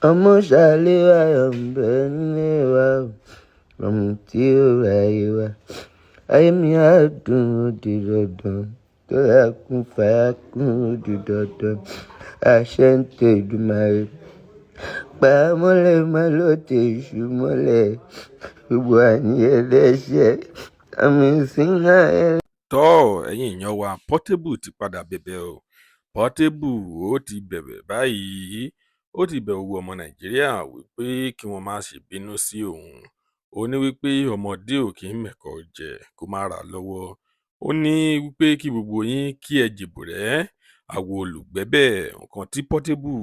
ọmọ ṣàlẹ́wà ọ̀bẹ nílé wa o, ọmọ tí ó ráyè wá. Ayé mi á dùn ó di dandan, tó ẹkún fàákùn ó di dandan. Àṣẹ ń tẹ Èdùmàrè, pa á mọ́lẹ̀ má ló tẹ èṣù mọ́lẹ̀. Gbogbo àníyàn lẹ́sẹ̀, àmì ìsìnká ẹ̀. ẹ̀yin èèyàn wa Portable ti padà bẹ̀bẹ̀ o. Portable ó ti bẹ̀bẹ̀ báyìí, ó ti bẹ̀ gbogbo ọmọ Nàìjíríà wípé kí wọ́n má ṣe bínú sí òun. Ó ní wípé ọmọdé ò kí ń mẹ̀kọ jẹ kó má ra lọ́wọ́. Ó ní wípé kí gbogbo yín kí ẹ jèbò rẹ́ àwo olùgbẹ́bẹ̀. Nǹkan tí Portable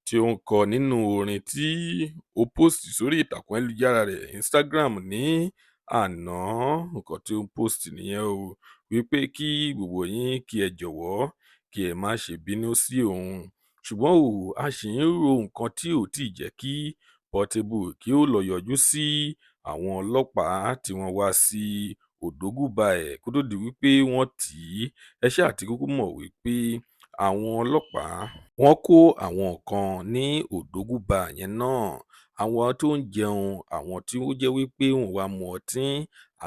tí ó ń kọ nínú orin tí ó post sórí ìtàkùn ayélujára rẹ̀ Instagram ní àná, nǹkan tí ó ń post nìyẹn o, wípé kí gbogbo yín kí ẹ jọ̀wọ́ kí ẹ má ṣe bínú sí òun. Ṣùgbọ́n a ṣì ń ro nǹkan tí ò tí ì jẹ́ kí Portable kí ó lọ yọjú sí àwọn ọlọ́pàá tí wọ́n wá sí Òdògùbà ẹ̀ kó tó di wípé wọ́n tì í. Ẹ ṣáà ti kúkú mọ̀ wípé àwọn ọlọ́pàá wọ́n kó àwọn kan ní Òdògùbà yẹn náà. Àwọn tó ń jẹun, àwọn tí ó jẹ́ wípé wọ́n wá mu ọtí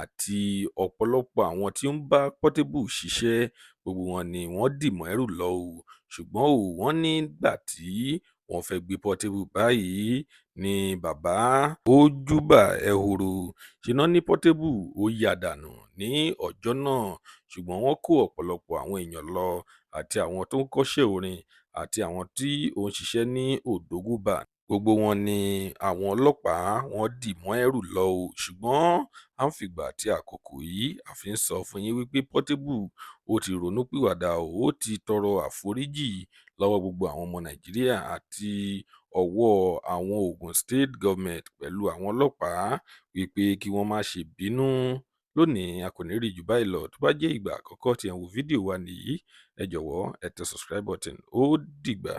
àti ọ̀pọ̀lọpọ̀ àwọn tí ó ń bá Portable ṣiṣẹ́, gbogbo wọn ni wọ́n dì mọ́ ẹrù lọ o. Ṣùgbọ́n wọ́n nígbà tí wọ́n fẹ́ gbé Portable báyìí ni bàbá ó júbà ehoro. Ṣìná ní Portable ó ya dànù ní ọjọ́ náà, ṣùgbọ́n wọ́n kó ọ̀pọ̀lọpọ̀ àwọn èèyàn lọ àti àwọn tó ń kọ́ṣẹ́ orin àti àwọn tí ó ń ṣiṣẹ́ ní Òdògùbà. Gbogbo wọn ni àwọn ọlọ́pàá wọ́n dì mọ́ ẹrù lọ o. Ṣùgbọ́n à ń fìgbà tí àkókò yìí a fi ń sọ fún yín wípé Portable ó ti ronúpìwàdà o, ó ti tọrọ àforíjì lọ́wọ́ gbogbo àwọn ọmọ Nàìjíríà àti ọwọ́ àwọn Ogun State Government pẹ̀lú àwọn ọlọ́pàá wípé kí wọ́n má ṣe bínú. Lónìí a kò ní rí jù báyìí lọ. Tó bá jẹ́ ìgbà àkọ́kọ́ tí ẹ ń wo fídíò wa nìyí, ẹ jọ̀wọ́ ẹ tẹ subscribe button. Ó dìgbà.